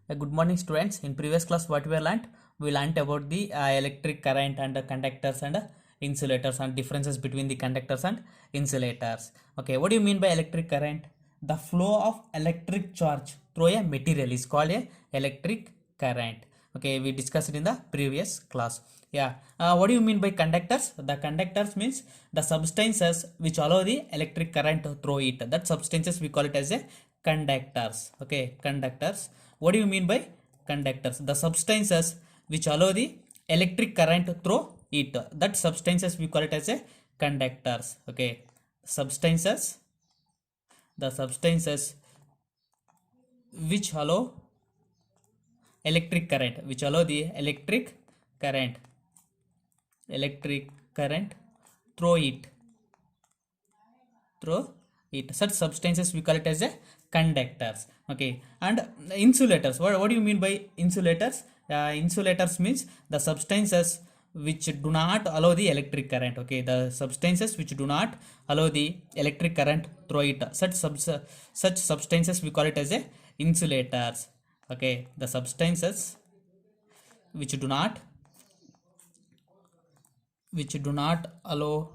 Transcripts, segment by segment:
Good morning, students. In previous class, what we learnt about the electric current and conductors and insulators and differences between the conductors and insulators. Okay, what do you mean by electric current? The flow of electric charge through a material is called a electric current. Okay, we discussed it in the previous class. Yeah. What do you mean by conductors? The conductors means the substances which allow the electric current through it. That substances we call it as a conductors. Okay, conductors. What do you mean by conductors? The substances which allow the electric current through it. That substances we call it as a conductors. Okay, substances. The substances which allow electric current, which allow the current, electric current through it. Such substances we call it as a conductors. Okay, and insulators, what do you mean by insulators? Insulators means the substances which do not allow the electric current. Okay, the substances which do not allow the electric current through it, such substances we call it as a insulators. Okay, the substances which do not allow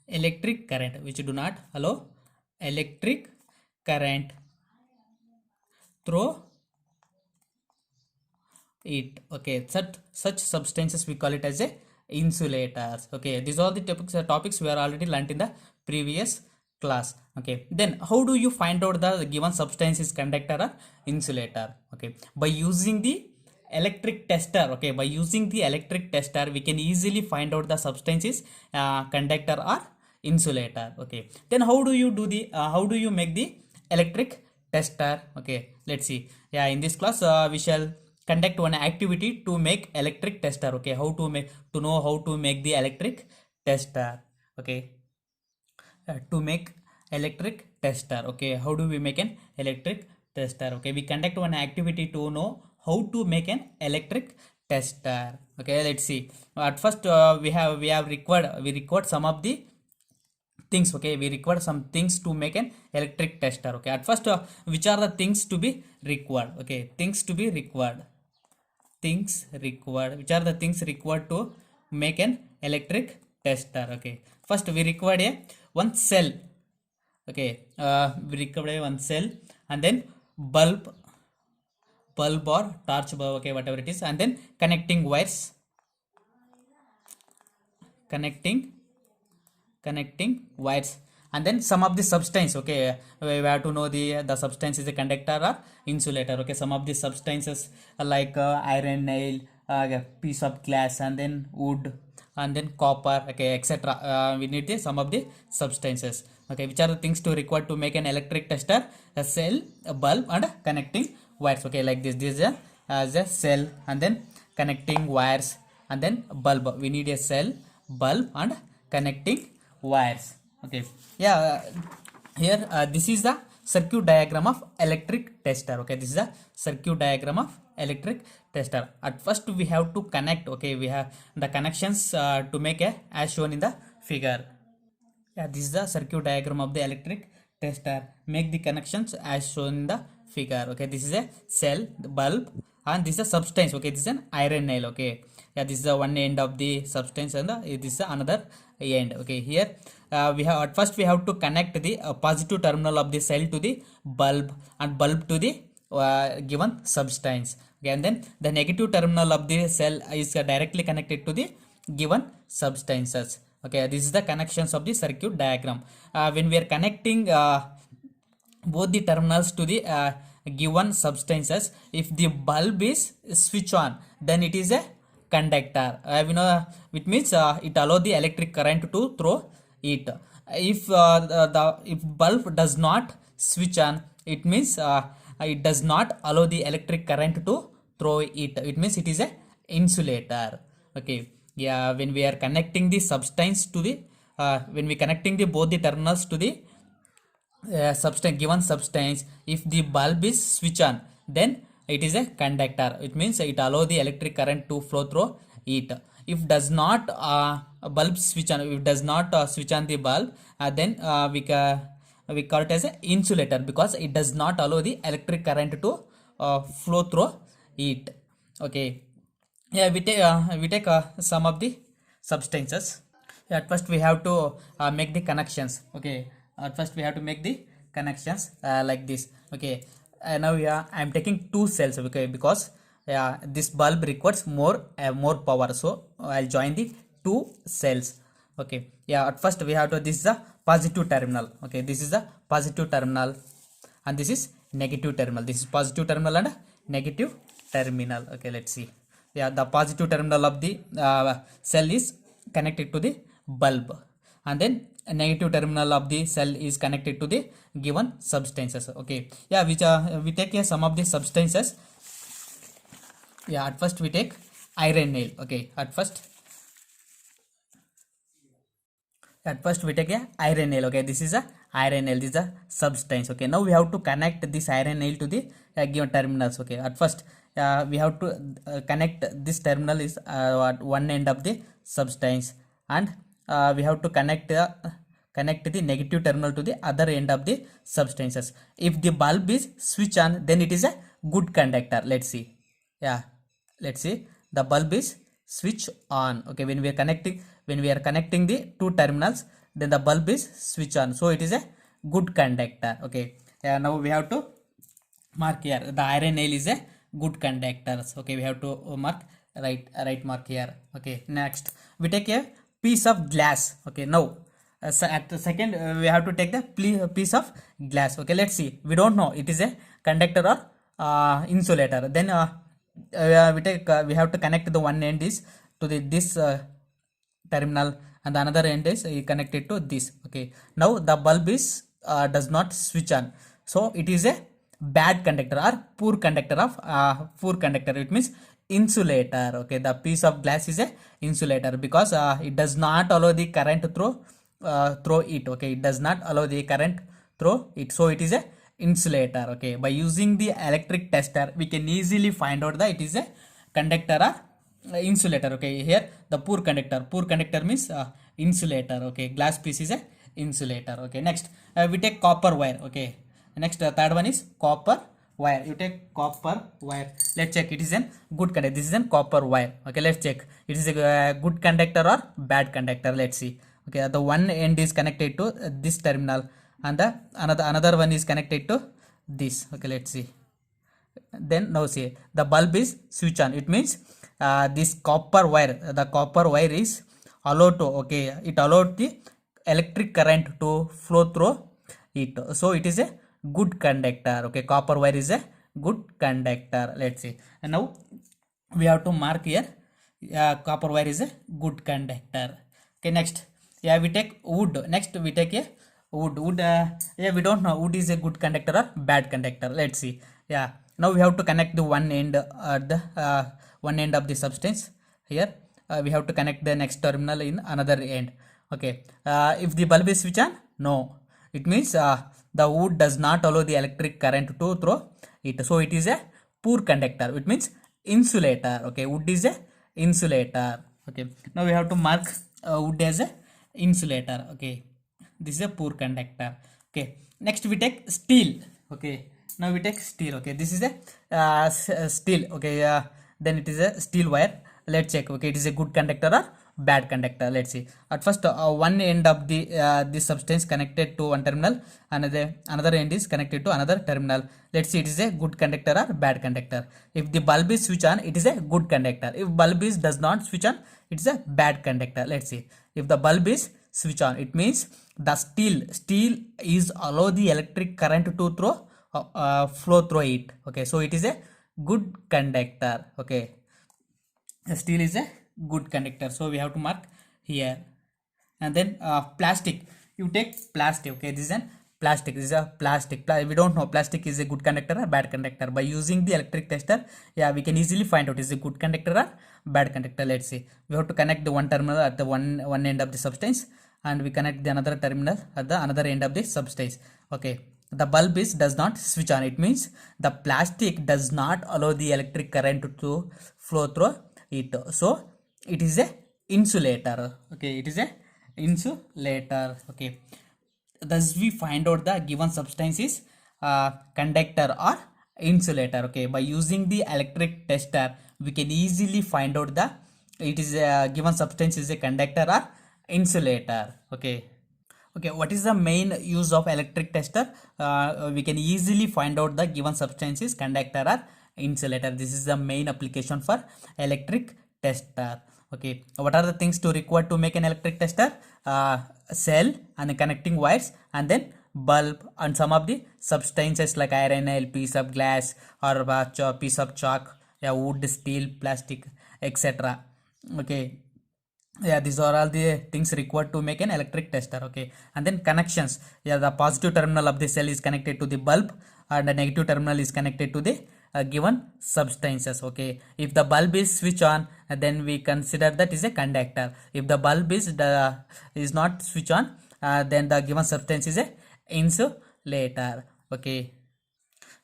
electric current, which do not allow electric current through it. Okay, such substances we call it as a insulators. Okay, these are the topics we are already learnt in the previous class. Okay, then how do you find out the given substance is conductor or insulator? Okay, by using the electric tester. Okay, by using the electric tester we can easily find out the substance is conductor or insulator. Okay, then how do you do the how do you make the electric tester? Okay, let's see. Yeah, in this class we shall conduct one activity to make electric tester. Okay, how to know how to make the electric tester. Okay, to make electric tester. Okay, how do we make an electric tester? Okay, we conduct one activity to know how to make an electric tester. Okay, let's see. At first we required some of the things. Okay, we require some things to make an electric tester. Okay, at first which are the things to be required? Okay, things to be required, which are the things required to make an electric tester? Okay, first we required a one cell. Okay, we required a one cell, and then bulb or torch bulb. Okay, whatever it is, and then connecting wires, connecting wires, and then some of the substance. Okay, we have to know the substance is a conductor or insulator. Okay, some of the substances like iron nail, piece of glass, and then wood, and then copper. Okay, etc. We need some of the substances. Okay, which are the things to required to make an electric tester? A cell, a bulb, and connecting wires. Okay, like this is a cell, and then connecting wires, and then bulb. We need a cell, bulb, and connecting wires. Okay, yeah, here this is the circuit diagram of electric tester. Okay, this is the circuit diagram of electric tester. At first we have to connect. Okay, we have the connections to make a as shown in the figure. Yeah, this is the circuit diagram of the electric tester. Make the connections as shown in the figure. Okay, this is a cell, the bulb, and this is a substance. Okay, this is an iron nail. Okay, yeah, this is the one end of the substance, and this is another end. Okay, here we have at first we have to connect the positive terminal of the cell to the bulb, and bulb to the given substance. Okay, and then the negative terminal of the cell is directly connected to the given substances. Okay, this is the connections of the circuit diagram. When we are connecting both the terminals to the given substances, if the bulb is switch on, then it is a conductor. We know it means it allow the electric current to through it. If if bulb does not switch on, it means it does not allow the electric current to through it. It means it is a insulator. Okay, yeah, when we are connecting the substance to the when we connecting the both the terminals to the given substance, if the bulb is switch on, then it is a conductor. It means it allow the electric current to flow through it. If does not bulb switch on, if does not switch on the bulb, then we call it as an insulator, because it does not allow the electric current to flow through it. Okay, yeah, we take some of the substances. At first we have to make the connections. Okay, at first we have to make the connections like this. Okay, now yeah, I'm taking two cells. Okay, because yeah, this bulb requires more power, so I'll join the two cells. Okay, yeah, at first we have to, this is a positive terminal. Okay, this is a positive terminal and this is negative terminal. This is positive terminal and negative terminal. Okay, let's see. Yeah, the positive terminal of the cell is connected to the bulb, and then a negative terminal of the cell is connected to the given substances. Okay, yeah, which we take here some of the substances. Yeah, at first we take iron nail. Okay, at first we take a iron nail. Okay, this is a iron nail, this is a substance. Okay, now we have to connect this iron nail to the given terminals. Okay, at first we have to connect this terminal is at one end of the substance, and we have to connect the negative terminal to the other end of the substances. If the bulb is switch on, then it is a good conductor. Let's see. Yeah, let's see, the bulb is switch on. Okay, when we are connecting the two terminals, then the bulb is switch on, so it is a good conductor. Okay, yeah, now we have to mark here, the iron nail is a good conductor. Okay, we have to mark right mark here. Okay, next we take a piece of glass. Okay, now so at the second we have to take the piece of glass. Okay, let's see, we don't know it is a conductor or insulator. Then we have to connect the one end is to the this terminal, and the another end is connected to this. Okay, now the bulb is does not switch on, so it is a bad conductor or poor conductor of poor conductor. It means insulator. Okay, the piece of glass is a insulator because it does not allow the current through it. Okay, it does not allow the current through it, so it is a insulator. Okay, by using the electric tester we can easily find out that it is a conductor or insulator. Okay, here the poor conductor means insulator. Okay, glass piece is a insulator. Okay, next we take copper wire. Okay, next third one is copper wire. You take copper wire, let's check it is a good conductor. This is a copper wire. Okay, let's check it is a good conductor or bad conductor. Let's see. Okay, the one end is connected to this terminal, and the another one is connected to this. Okay, let's see. Then now see, the bulb is switch on. It means this copper wire, the copper wire is allowed to, okay, it allowed the electric current to flow through it, so it is a good conductor. Okay, copper wire is a good conductor. Let's see, and now we have to mark here, copper wire is a good conductor. Okay, next, yeah, we take wood. Next we take a wood. Yeah, we don't know wood is a good conductor or bad conductor. Let's see. Yeah, now we have to connect the one end the one end of the substance. Here we have to connect the next terminal in another end. Okay, if the bulb is switch on, no, it means the wood does not allow the electric current to through it, so it is a poor conductor. It means insulator. Okay, wood is a insulator. Okay, now we have to mark wood as a insulator. Okay, this is a poor conductor. Okay, next we take steel. Okay, now we take steel. Okay, this is a steel. Okay, then it is a steel wire. Let's check. Okay, it is a good conductor or bad conductor. Let's see. At first one end of the this substance connected to one terminal, another end is connected to another terminal. Let's see, it is a good conductor or bad conductor. If the bulb is switch on, it is a good conductor. If bulb is does not switch on, it is a bad conductor. Let's see, if the bulb is switch on, it means the steel is allow the electric current to flow through it. Okay, so it is a good conductor. Okay, steel is a good conductor, so we have to mark here. And then plastic, you take plastic. Okay, this is a plastic. This is a plastic. We don't know plastic is a good conductor or bad conductor. By using the electric tester, yeah, we can easily find out is a good conductor or bad conductor. Let's see, we have to connect the one terminal at the one end of the substance, and we connect the another terminal at the another end of the substance. Okay, the bulb is does not switch on. It means the plastic does not allow the electric current to flow through it, so it is a insulator. Okay, it is a insulator. Okay, thus we find out the given substance is conductor or insulator. Okay, by using the electric tester we can easily find out the it is a given substance is a conductor or insulator. Okay. Okay, what is the main use of electric tester? We can easily find out the given substance is conductor or insulator. This is the main application for electric tester. Okay, what are the things to require to make an electric tester? Cell and the connecting wires, and then bulb and some of the substances like iron, nail, piece of glass, or piece of chalk, yeah, wood, steel, plastic, etc. Okay, yeah, these are all the things required to make an electric tester. Okay, and then connections, yeah, the positive terminal of the cell is connected to the bulb and the negative terminal is connected to the given substances. Okay, if the bulb is switch on, then we consider that is a conductor. If the bulb is not switch on, then the given substance is a insulator. Okay,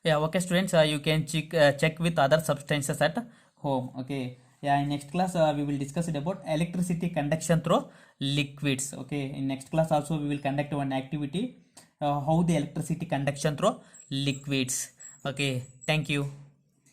yeah, okay students, you can check with other substances at home. Okay, yeah, in next class we will discuss it about electricity conduction through liquids. Okay, in next class also we will conduct one activity, how the electricity conduction through liquids. Okay, thank you.